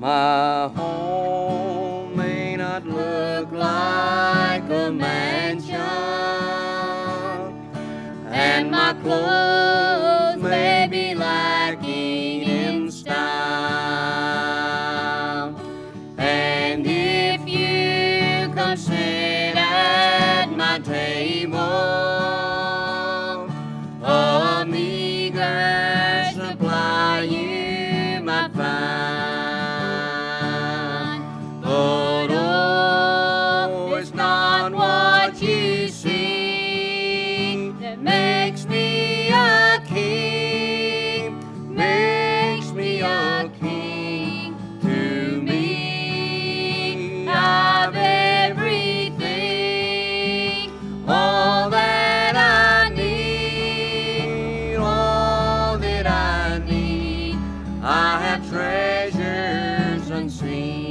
My home may not look like a mansion, and my clothes may be lacking in style. And if you come sit at my table, a meager supply you might find. But oh, it's not what you see that makes me a king, makes me a king. To me, I've everything, all that I need, all that I need. I have treasures unseen.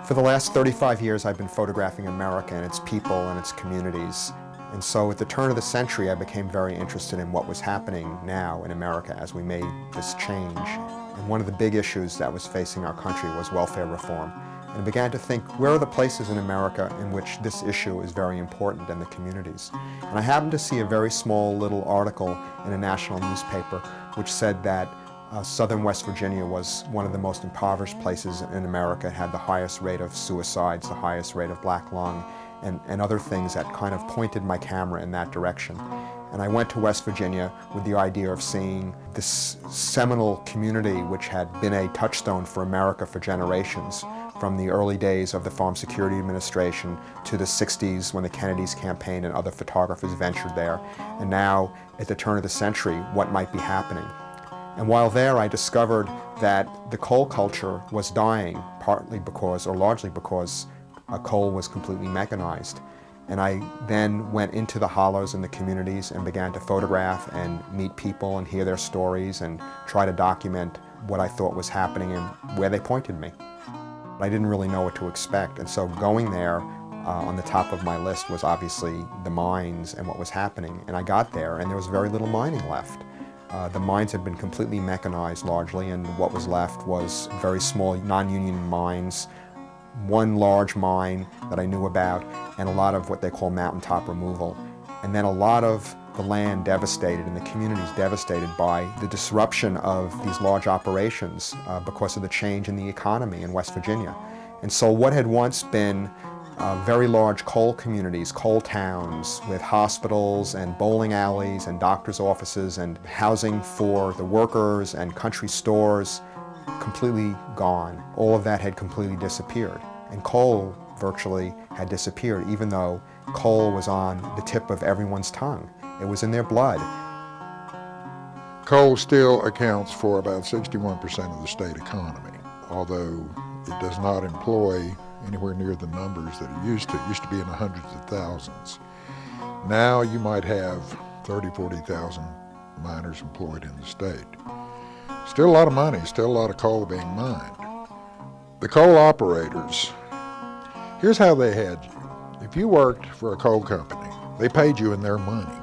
For the last 35 years, I've been photographing America and its people and its communities. And so at the turn of the century, I became very interested in what was happening now in America as we made this change. And one of the big issues that was facing our country was welfare reform. And I began to think, where are the places in America in which this issue is very important in the communities? And I happened to see a very small little article in a national newspaper which said that southern West Virginia was one of the most impoverished places in America. It had the highest rate of suicides, the highest rate of black lung, and other things that kind of pointed my camera in that direction. And I went to West Virginia with the idea of seeing this seminal community which had been a touchstone for America for generations, from the early days of the Farm Security Administration to the 60s when the Kennedys campaigned and other photographers ventured there. And now, at the turn of the century, what might be happening. And while there, I discovered that the coal culture was dying, partly because, or largely because, coal was completely mechanized. And I then went into the hollows in the communities and began to photograph and meet people and hear their stories and try to document what I thought was happening and where they pointed me. I didn't really know what to expect, and so going there on the top of my list was obviously the mines and what was happening. And I got there and there was very little mining left. The mines had been completely mechanized largely, and what was left was very small non-union mines, one large mine that I knew about, and a lot of what they call mountaintop removal. And then a lot of the land devastated and the communities devastated by the disruption of these large operations because of the change in the economy in West Virginia. And so what had once been very large coal communities, coal towns with hospitals and bowling alleys and doctors' offices and housing for the workers and country stores, completely gone. All of that had completely disappeared. And coal virtually had disappeared, even though coal was on the tip of everyone's tongue. It was in their blood. Coal still accounts for about 61% of the state economy, although it does not employ anywhere near the numbers that it used to. It used to be in the hundreds of thousands. Now you might have 30, 40,000 miners employed in the state. Still a lot of money, still a lot of coal being mined. The coal operators, here's how they had you. If you worked for a coal company, they paid you in their money,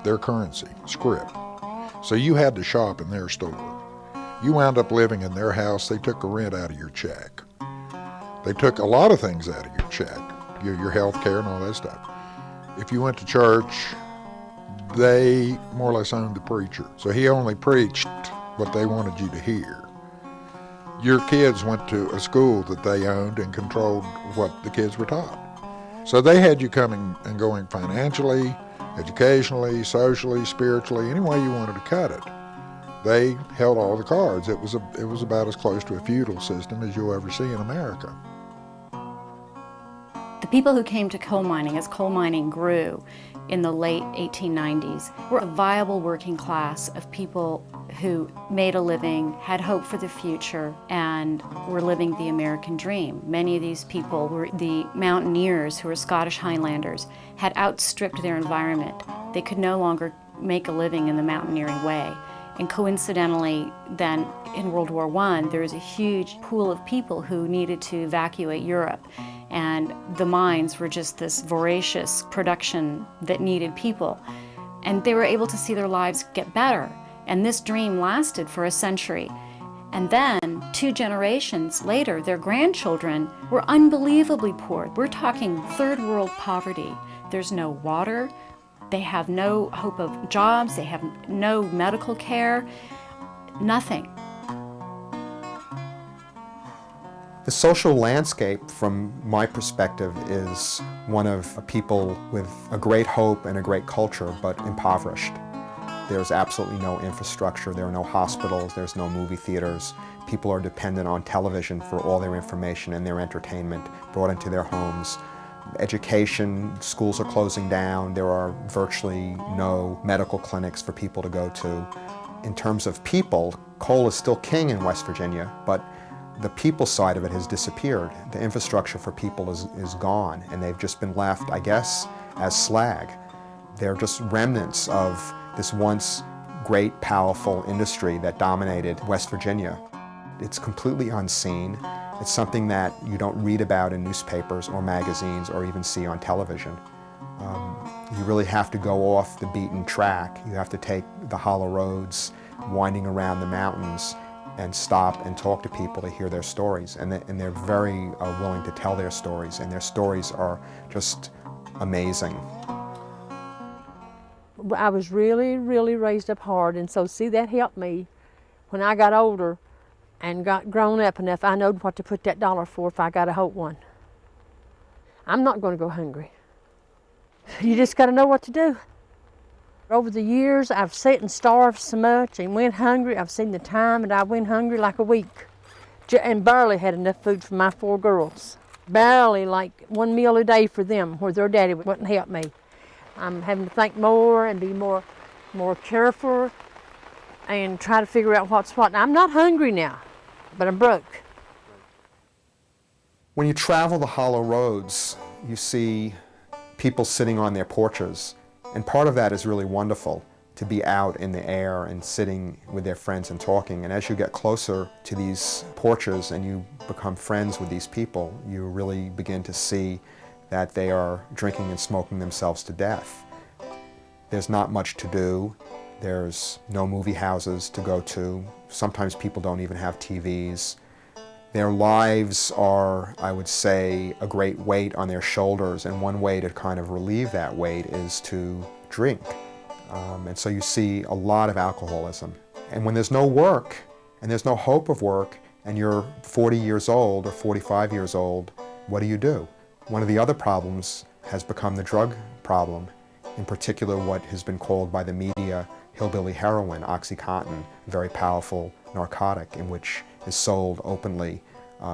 their currency, scrip. So you had to shop in their store. You wound up living in their house. They took the rent out of your check. They took a lot of things out of your check, your health care and all that stuff. If you went to church, they more or less owned the preacher. So he only preached what they wanted you to hear. Your kids went to a school that they owned and controlled what the kids were taught. So they had you coming and going financially, educationally, socially, spiritually, any way you wanted to cut it. They held all the cards. It was about as close to a feudal system as you'll ever see in America. The people who came to coal mining as coal mining grew in the late 1890s were a viable working class of people who made a living, had hope for the future, and were living the American dream. Many of these people were the mountaineers who were Scottish Highlanders, had outstripped their environment. They could no longer make a living in the mountaineering way. And coincidentally, then in World War I, there was a huge pool of people who needed to evacuate Europe. And the mines were just this voracious production that needed people. And they were able to see their lives get better. And this dream lasted for a century. And then, 2 generations later, their grandchildren were unbelievably poor. We're talking third world poverty. There's no water, they have no hope of jobs, they have no medical care, nothing. The social landscape, from my perspective, is one of a people with a great hope and a great culture, but impoverished. There's absolutely no infrastructure, there are no hospitals, there's no movie theaters. People are dependent on television for all their information and their entertainment brought into their homes. Education, schools are closing down, there are virtually no medical clinics for people to go to. In terms of people, coal is still king in West Virginia, but the people side of it has disappeared. The infrastructure for people is gone, and they've just been left, I guess, as slag. They're just remnants of this once great, powerful industry that dominated West Virginia. It's completely unseen. It's something that you don't read about in newspapers or magazines or even see on television. You really have to go off the beaten track. You have to take the hollow roads winding around the mountains and stop and talk to people to hear their stories. And they're very willing to tell their stories, and their stories are just amazing. I was really, really raised up hard, and so see, that helped me when I got older and got grown up enough. I knowed what to put that dollar for if I got a hold one. I'm not going to go hungry. You just got to know what to do. Over the years, I've sat and starved so much and went hungry. I've seen the time that I went hungry like a week and barely had enough food for my 4 girls. Barely, like 1 meal a day for them, where their daddy wouldn't help me. I'm having to think more and be more careful and try to figure out what's what. Now, I'm not hungry now, but I'm broke. When you travel the hollow roads, you see people sitting on their porches, and part of that is really wonderful, to be out in the air and sitting with their friends and talking. And as you get closer to these porches and you become friends with these people, you really begin to see that they are drinking and smoking themselves to death. There's not much to do. There's no movie houses to go to. Sometimes people don't even have TVs. Their lives are, I would say, a great weight on their shoulders, and one way to kind of relieve that weight is to drink. And so you see a lot of alcoholism. And when there's no work, and there's no hope of work, and you're 40 years old or 45 years old, what do? One of the other problems has become the drug problem, in particular what has been called by the media hillbilly heroin, OxyContin, a very powerful narcotic in which is sold openly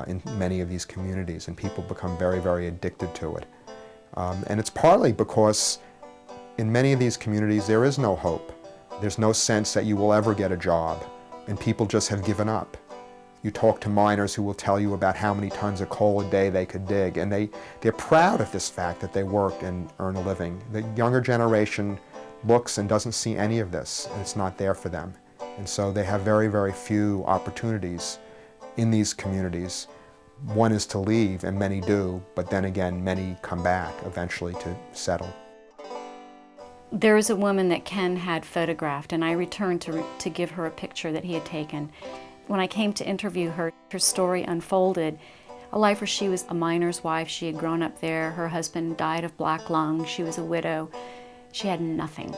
in many of these communities, and people become very, very addicted to it. And it's partly because in many of these communities there is no hope. There's no sense that you will ever get a job, and people just have given up. You talk to miners who will tell you about how many tons of coal a day they could dig, and they're proud of this fact that they worked and earn a living. The younger generation looks and doesn't see any of this, and it's not there for them. And so they have very, very few opportunities in these communities. One is to leave, and many do, but then again, many come back eventually to settle. There is a woman that Ken had photographed, and I returned to give her a picture that he had taken. When I came to interview her, her story unfolded. A life where she was a miner's wife. She had grown up there. Her husband died of black lung. She was a widow. She had nothing.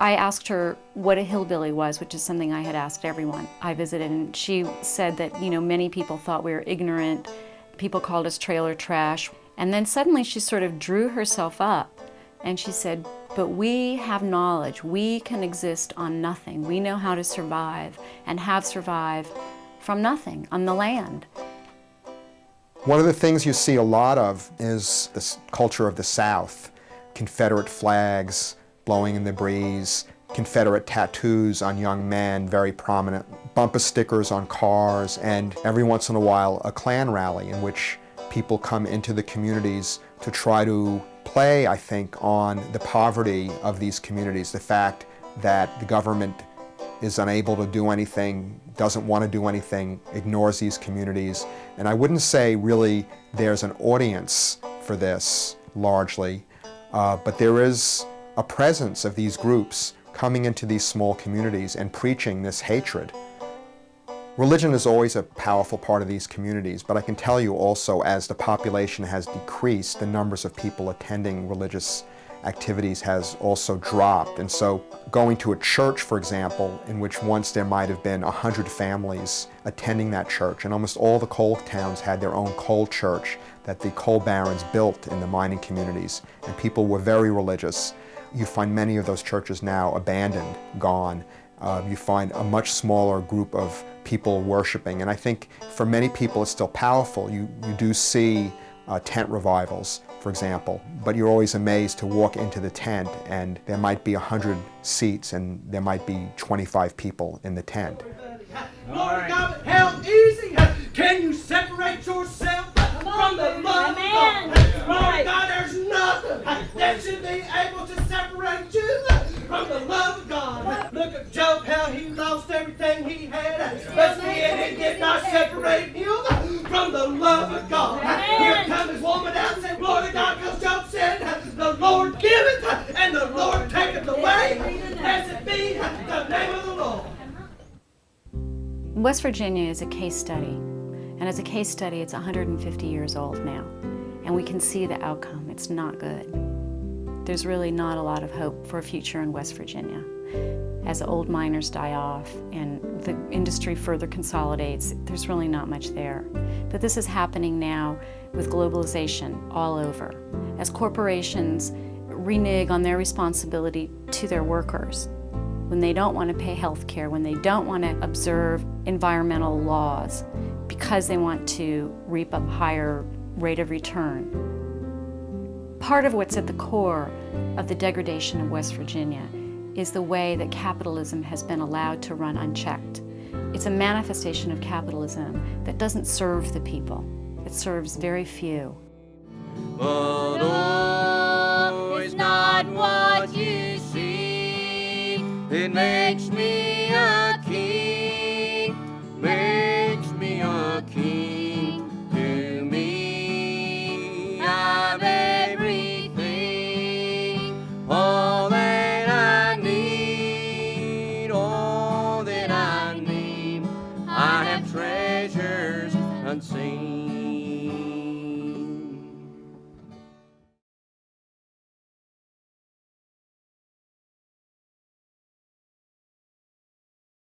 I asked her what a hillbilly was, which is something I had asked everyone I visited, and she said that, many people thought we were ignorant. People called us trailer trash. And then suddenly she sort of drew herself up, and she said, but we have knowledge. We can exist on nothing. We know how to survive and have survived from nothing on the land. One of the things you see a lot of is this culture of the South. Confederate flags blowing in the breeze, Confederate tattoos on young men, very prominent, bumper stickers on cars, and every once in a while a Klan rally in which people come into the communities to try to play, I think, on the poverty of these communities, the fact that the government is unable to do anything, doesn't want to do anything, ignores these communities. And I wouldn't say really there's an audience for this largely, but there is a presence of these groups coming into these small communities and preaching this hatred. Religion is always a powerful part of these communities, but I can tell you also, as the population has decreased, the numbers of people attending religious activities has also dropped. And so going to a church, for example, in which once there might have been 100 families attending that church, and almost all the coal towns had their own coal church that the coal barons built in the mining communities, and people were very religious. You find many of those churches now abandoned, gone. You find a much smaller group of people worshiping, and I think for many people it's still powerful. You do see tent revivals, for example, but you're always amazed to walk into the tent and there might be 100 seats and there might be 25 people in the tent. Lord God, how easy can you separate yourself from the love of God? Lord God, there's nothing that should be able to separate you from the love of God. Look at Job, how he lost everything he had, but yet it did not separate him from the love of God. Here comes his woman out and said, Lord of God, because Job said, the Lord giveth and the Lord taketh away. Blessed be the name of the Lord. West Virginia is a case study, and as a case study, it's 150 years old now, and we can see the outcome. It's not good. There's really not a lot of hope for a future in West Virginia. As old miners die off and the industry further consolidates, there's really not much there. But this is happening now with globalization all over, as corporations renege on their responsibility to their workers. When they don't want to pay health care, when they don't want to observe environmental laws because they want to reap a higher rate of return. Part of what's at the core of the degradation of West Virginia is the way that capitalism has been allowed to run unchecked. It's a manifestation of capitalism that doesn't serve the people. It serves very few. But oh, it's not what you see. It makes me a king, makes me a king. To me, I've everything, all that I need, all that I need. I have treasures unseen.